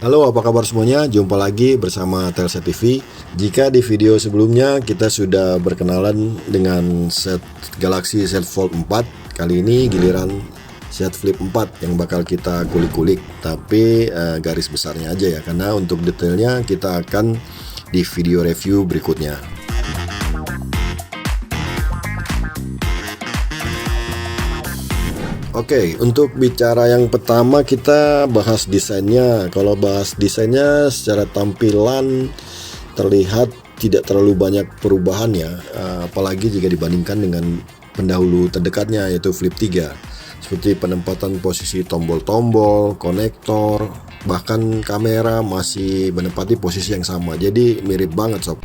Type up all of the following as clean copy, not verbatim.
Halo, apa kabar semuanya? Jumpa lagi bersama Telset TV. Jika di video sebelumnya kita sudah berkenalan dengan set Galaxy Z Fold 4, kali ini giliran Z Flip 4 yang bakal kita kulik-kulik. Tapi garis besarnya aja ya, karena untuk detailnya kita akan di video review berikutnya. Oke, untuk bicara yang pertama kita bahas desainnya. Kalau bahas desainnya secara tampilan terlihat tidak terlalu banyak perubahan ya, apalagi jika dibandingkan dengan pendahulu terdekatnya yaitu Flip 3. Seperti penempatan posisi tombol-tombol, konektor, bahkan kamera masih menempati posisi yang sama. Jadi mirip banget sob.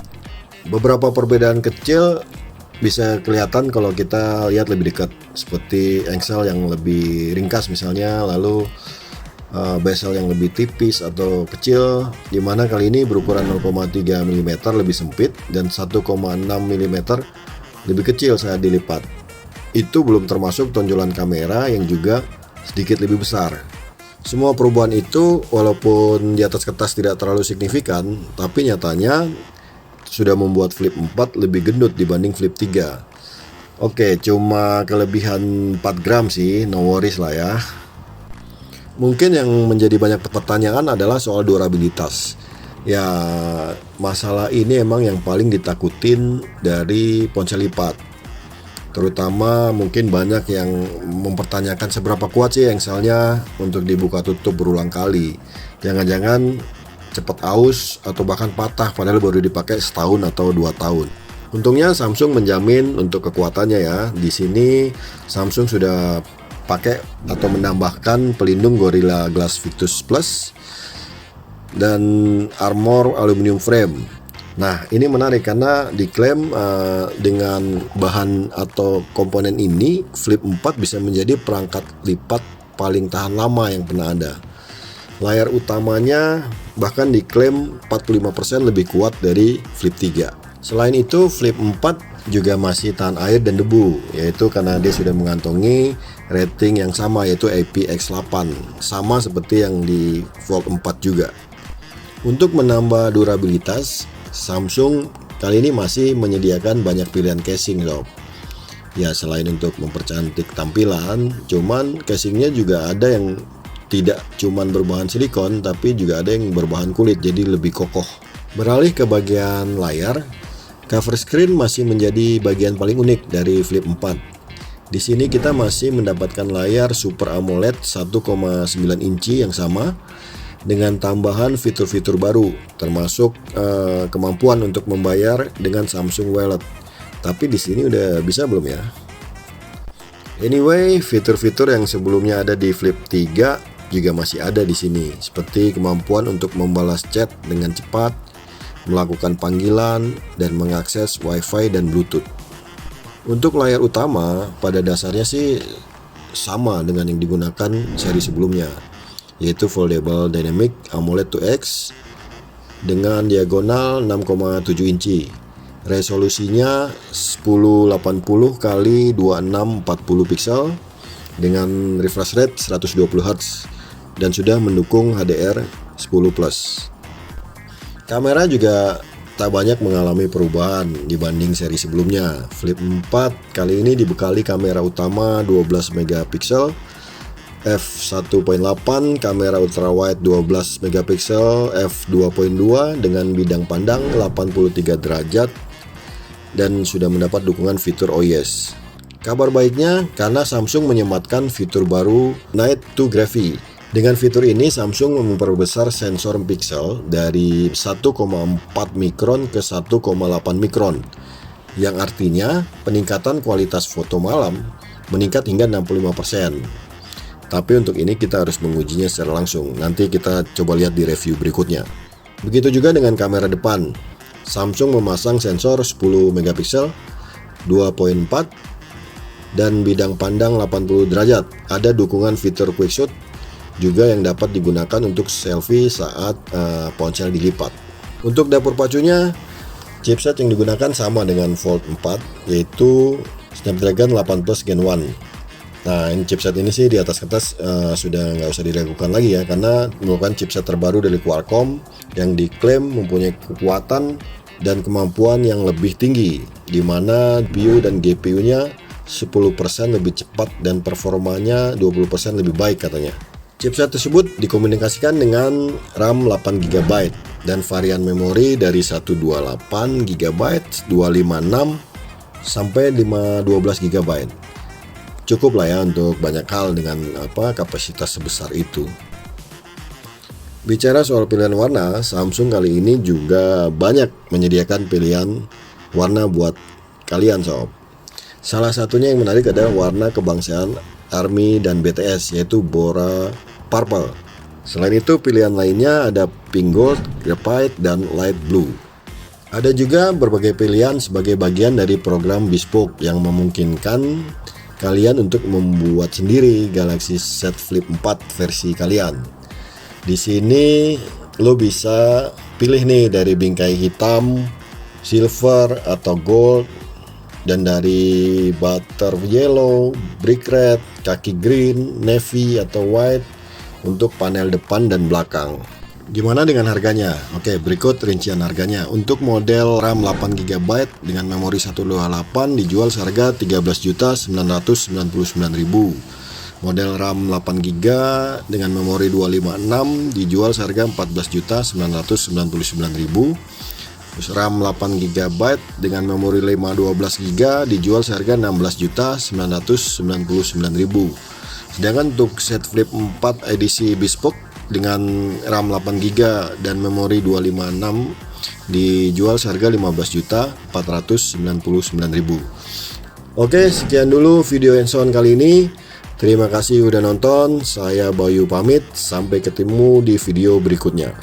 Beberapa perbedaan kecil bisa kelihatan kalau kita lihat lebih dekat, seperti engsel yang lebih ringkas misalnya, lalu bezel yang lebih tipis atau kecil, dimana kali ini berukuran 0,3 mm lebih sempit dan 1,6 mm lebih kecil saat dilipat. Itu belum termasuk tonjolan kamera yang juga sedikit lebih besar. Semua perubahan itu walaupun di atas kertas tidak terlalu signifikan, tapi nyatanya sudah membuat Flip 4 lebih gendut dibanding Flip 3. Oke, cuma kelebihan 4 gram sih, no worries lah ya. Mungkin yang menjadi banyak pertanyaan adalah soal durabilitas. Ya, masalah ini emang yang paling ditakutin dari ponsel lipat. Terutama mungkin banyak yang mempertanyakan seberapa kuat sih engselnya untuk dibuka tutup berulang kali. Jangan-jangan cepat aus atau bahkan patah padahal baru dipakai setahun atau 2 tahun. Untungnya Samsung menjamin untuk kekuatannya ya. Di sini Samsung sudah pakai atau menambahkan pelindung Gorilla Glass Victus Plus dan armor aluminium frame. Nah, ini menarik karena diklaim dengan bahan atau komponen ini Flip 4 bisa menjadi perangkat lipat paling tahan lama yang pernah ada. Layar utamanya bahkan diklaim 45% lebih kuat dari Flip 3. Selain itu, Flip 4 juga masih tahan air dan debu, yaitu karena dia sudah mengantongi rating yang sama yaitu IPX8, sama seperti yang di Fold 4 juga. Untuk menambah durabilitas, Samsung kali ini masih menyediakan banyak pilihan casing loh. Ya, selain untuk mempercantik tampilan, cuman casingnya juga ada yang tidak cuman berbahan silikon tapi juga ada yang berbahan kulit, jadi lebih kokoh. Beralih ke bagian layar, cover screen masih menjadi bagian paling unik dari Flip 4. Di sini kita masih mendapatkan layar Super AMOLED 1,9 inci yang sama dengan tambahan fitur-fitur baru, termasuk kemampuan untuk membayar dengan Samsung Wallet. Tapi di sini udah bisa belum ya? Anyway, fitur-fitur yang sebelumnya ada di Flip 3 juga masih ada di sini, seperti kemampuan untuk membalas chat dengan cepat, melakukan panggilan, dan mengakses Wi-Fi dan Bluetooth. Untuk layar utama, pada dasarnya sih sama dengan yang digunakan seri sebelumnya, yaitu Foldable Dynamic AMOLED 2X dengan diagonal 6,7 inci. Resolusinya 1080 x 2640 pixel dengan refresh rate 120 Hz dan sudah mendukung HDR10+. Kamera juga tak banyak mengalami perubahan dibanding seri sebelumnya. Flip 4 kali ini dibekali kamera utama 12 megapiksel, f1.8, kamera ultrawide 12 megapiksel, f2.2 dengan bidang pandang 83 derajat dan sudah mendapat dukungan fitur OIS. Kabar baiknya karena Samsung menyematkan fitur baru Night to Graphy. Dengan fitur ini Samsung memperbesar sensor pixel dari 1,4 mikron ke 1,8 mikron, yang artinya peningkatan kualitas foto malam meningkat hingga 65%. Tapi untuk ini kita harus mengujinya secara langsung. Nanti kita coba lihat di review berikutnya. Begitu juga dengan kamera depan. Samsung memasang sensor 10 megapiksel 2.4 dan bidang pandang 80 derajat. Ada dukungan fitur quick shot juga yang dapat digunakan untuk selfie saat ponsel dilipat. Untuk dapur pacunya, chipset yang digunakan sama dengan Fold 4, yaitu Snapdragon 8 Plus Gen 1. Nah, ini chipset ini sih di atas kertas sudah nggak usah diragukan lagi ya, karena merupakan chipset terbaru dari Qualcomm yang diklaim mempunyai kekuatan dan kemampuan yang lebih tinggi, di mana CPU dan GPU-nya 10% lebih cepat dan performanya 20% lebih baik katanya. Chipset tersebut dikomunikasikan dengan RAM 8GB dan varian memori dari 128GB, 256 sampai 512GB. Cukup lah ya untuk banyak hal dengan kapasitas sebesar itu. Bicara soal pilihan warna, Samsung kali ini juga banyak menyediakan pilihan warna buat kalian sob. Salah satunya yang menarik adalah warna kebangsaan ARMY dan BTS, yaitu Bora Purple. Selain itu pilihan lainnya ada Pink Gold, Graphite, dan Light Blue. Ada juga berbagai pilihan sebagai bagian dari program Bespoke yang memungkinkan kalian untuk membuat sendiri Galaxy Z Flip 4 versi kalian. Di sini lo bisa pilih nih dari bingkai hitam, silver atau gold, dan dari butter yellow, brick red, kaki green, navy atau white untuk panel depan dan belakang. Gimana dengan harganya? Oke, berikut rincian harganya. Untuk model RAM 8GB dengan memori 128 dijual seharga 13.999.000. Model RAM 8GB dengan memori 256 dijual seharga 14.999.000. Terus RAM 8GB dengan memori 512GB dijual seharga 16.999.000. Sedangkan untuk Z Flip 4 edisi Bespoke dengan RAM 8GB dan memori 256 dijual seharga 15.499.000. Oke, sekian dulu video hands-on kali ini. Terima kasih udah nonton. Saya Bayu pamit. Sampai ketemu di video berikutnya.